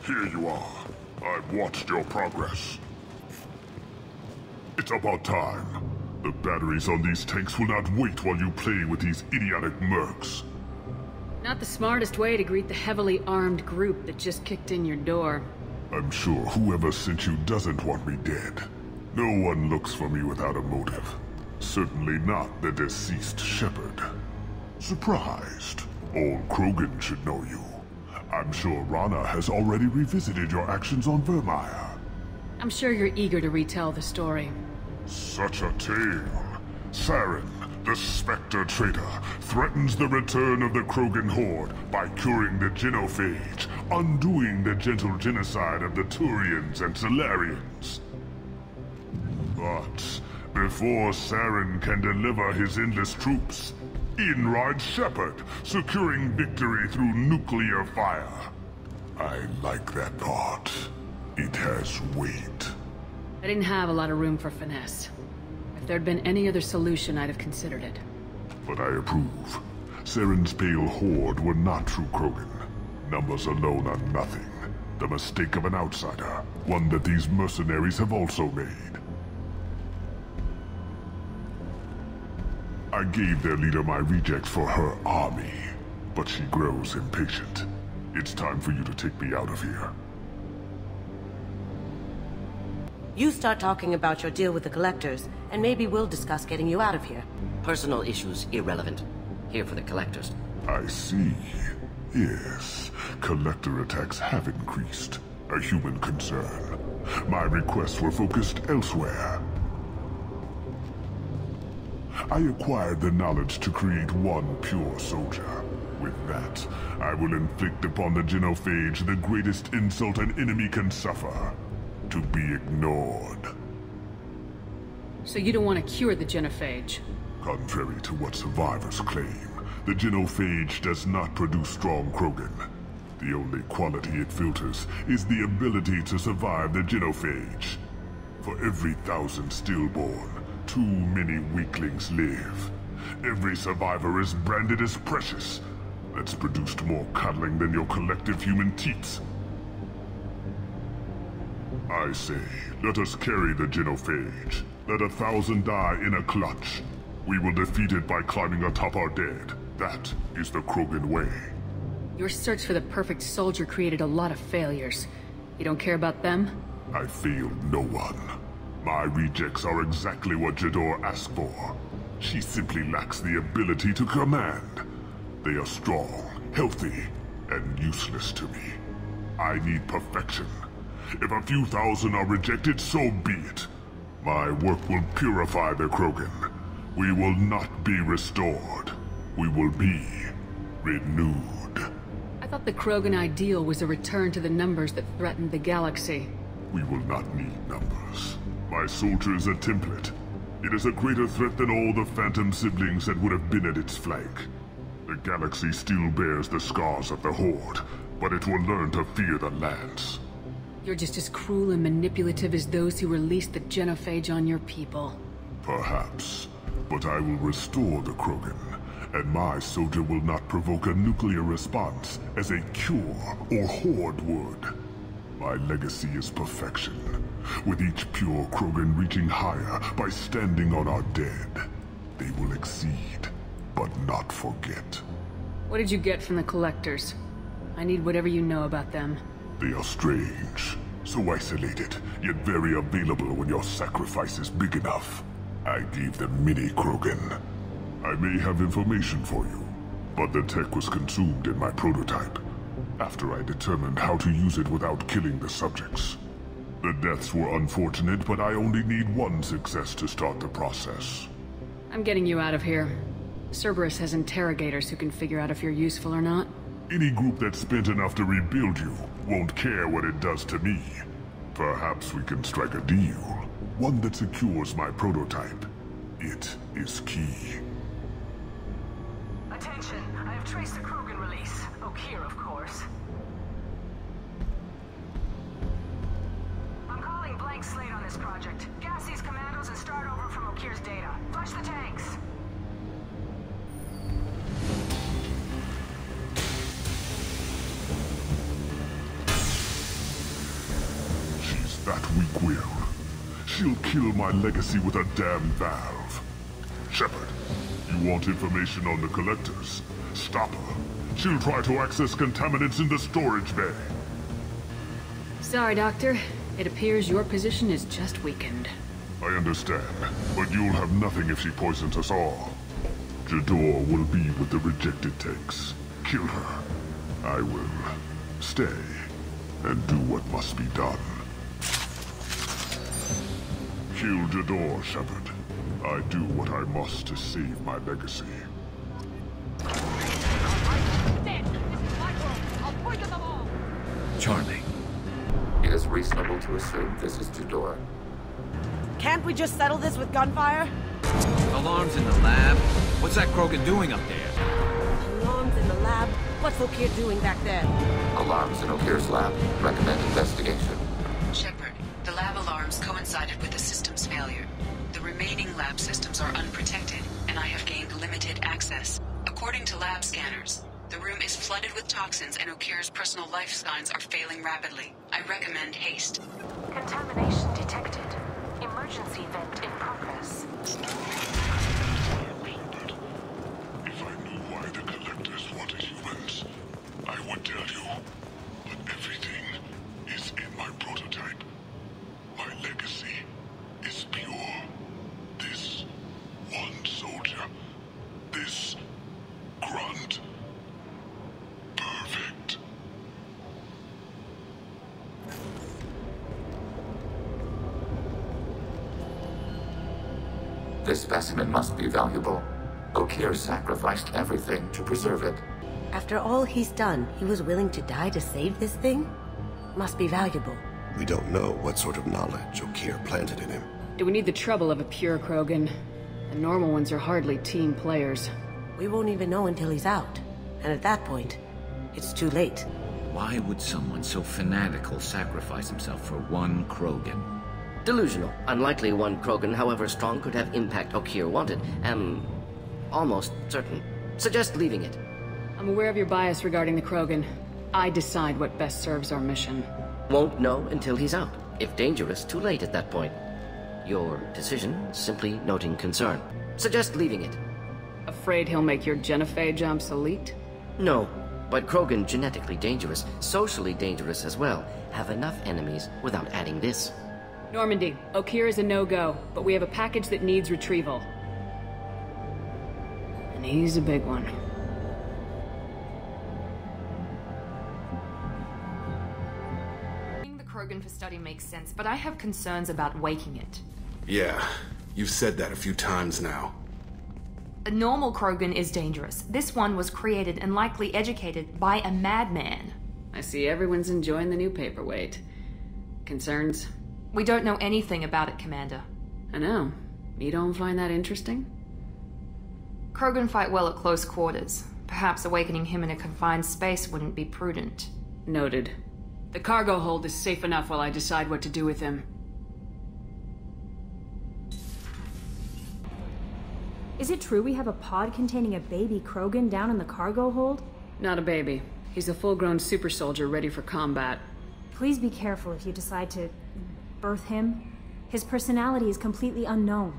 Here you are. I've watched your progress. It's about time. The batteries on these tanks will not wait while you play with these idiotic mercs. Not the smartest way to greet the heavily armed group that just kicked in your door. I'm sure whoever sent you doesn't want me dead. No one looks for me without a motive. Certainly not the deceased Shepard. Surprised. Old Krogan should know you. I'm sure Rana has already revisited your actions on Vermeer. I'm sure you're eager to retell the story. Such a tale. Saren, the Spectre traitor, threatens the return of the Krogan horde by curing the genophage, undoing the gentle genocide of the Turians and Solarians. But before Saren can deliver his endless troops, in rides Shepard, securing victory through nuclear fire. I like that part. It has weight. I didn't have a lot of room for finesse. If there'd been any other solution, I'd have considered it. But I approve. Saren's pale horde were not true Krogan. Numbers alone are nothing. The mistake of an outsider, one that these mercenaries have also made. I gave their leader my rejects for her army, but she grows impatient. It's time for you to take me out of here. You start talking about your deal with the Collectors, and maybe we'll discuss getting you out of here. Personal issues irrelevant. Here for the Collectors. I see. Yes, Collector attacks have increased. A human concern. My requests were focused elsewhere. I acquired the knowledge to create one pure soldier. With that, I will inflict upon the genophage the greatest insult an enemy can suffer. To be ignored. So you don't want to cure the genophage? Contrary to what survivors claim, the genophage does not produce strong Krogan. The only quality it filters is the ability to survive the genophage. For every 1,000 stillborn, too many weaklings live. Every survivor is branded as precious. That's produced more cuddling than your collective human teats. I say, let us carry the genophage. Let 1,000 die in a clutch. We will defeat it by climbing atop our dead. That is the Krogan way. Your search for the perfect soldier created a lot of failures. You don't care about them? I failed no one. My rejects are exactly what Jedore asked for. She simply lacks the ability to command. They are strong, healthy, and useless to me. I need perfection. If a few thousand are rejected, so be it. My work will purify the Krogan. We will not be restored. We will be renewed. I thought the Krogan ideal was a return to the numbers that threatened the galaxy. We will not need numbers. My soldier is a template. It is a greater threat than all the Phantom siblings that would have been at its flank. The galaxy still bears the scars of the Horde, but it will learn to fear the Lance. You're just as cruel and manipulative as those who released the genophage on your people. Perhaps, but I will restore the Krogan, and my soldier will not provoke a nuclear response as a cure or Horde would. My legacy is perfection, with each pure Krogan reaching higher by standing on our dead. They will exceed, but not forget. What did you get from the Collectors? I need whatever you know about them. They are strange, so isolated, yet very available when your sacrifice is big enough. I gave them mini Krogan. I may have information for you, but the tech was consumed in my prototype, after I determined how to use it without killing the subjects. The deaths were unfortunate, but I only need one success to start the process. I'm getting you out of here. Cerberus has interrogators who can figure out if you're useful or not. Any group that's spent enough to rebuild you won't care what it does to me. Perhaps we can strike a deal. One that secures my prototype. It is key. Attention, I have traced the Krogan release. Okeer, of course. I'm calling blank slate on this project. Gas these commandos and start over from Okeer's data. Flush the tanks. That weak will. She'll kill my legacy with a damn valve. Shepard, you want information on the Collectors? Stop her. She'll try to access contaminants in the storage bay. Sorry, Doctor. It appears your position is just weakened. I understand, but you'll have nothing if she poisons us all. Jedore will be with the rejected tanks. Kill her. I will stay and do what must be done. Kill Jedore, Shepard. I do what I must to save my legacy. Charming. It is reasonable to assume this is Jedore. Can't we just settle this with gunfire? Alarms in the lab? What's that Krogan doing up there? Alarms in the lab? What's Okeer doing back there? Alarms in Okeer's lab. Recommend investigation. Shepard, the lab alarms coincided with the system's failure. The remaining lab systems are unprotected, and I have gained limited access. According to lab scanners, the room is flooded with toxins and Okeer's personal life signs are failing rapidly. I recommend haste. Contamination detected. Emergency vent in progress. If I knew why the Collectors wanted humans, I would tell you. But everything is in my prototype. My legacy is pure. This one soldier. This Grunt. Perfect. This specimen must be valuable. Okeer sacrificed everything to preserve it. After all he's done, he was willing to die to save this thing? Must be valuable. We don't know what sort of knowledge Okeer planted in him. Do we need the trouble of a pure Krogan? The normal ones are hardly team players. We won't even know until he's out. And at that point, it's too late. Why would someone so fanatical sacrifice himself for one Krogan? Delusional. Unlikely one Krogan, however strong, could have impact Okeer wanted. Am almost certain. Suggest leaving it. I'm aware of your bias regarding the Krogan. I decide what best serves our mission. Won't know until he's out. If dangerous, too late at that point. Your decision, simply noting concern. Suggest leaving it. Afraid he'll make your genophage obsolete? No, but Krogan genetically dangerous, socially dangerous as well. Have enough enemies without adding this. Normandy, Okeer is a no-go, but we have a package that needs retrieval. And he's a big one. The Krogan for study makes sense, but I have concerns about waking it. Yeah, you've said that a few times now. A normal Krogan is dangerous. This one was created and likely educated by a madman. I see everyone's enjoying the new paperweight. Concerns? We don't know anything about it, Commander. I know. You don't find that interesting? Krogan fight well at close quarters. Perhaps awakening him in a confined space wouldn't be prudent. Noted. The cargo hold is safe enough while I decide what to do with him. Is it true we have a pod containing a baby Krogan down in the cargo hold? Not a baby. He's a full-grown super soldier ready for combat. Please be careful if you decide to birth him. His personality is completely unknown.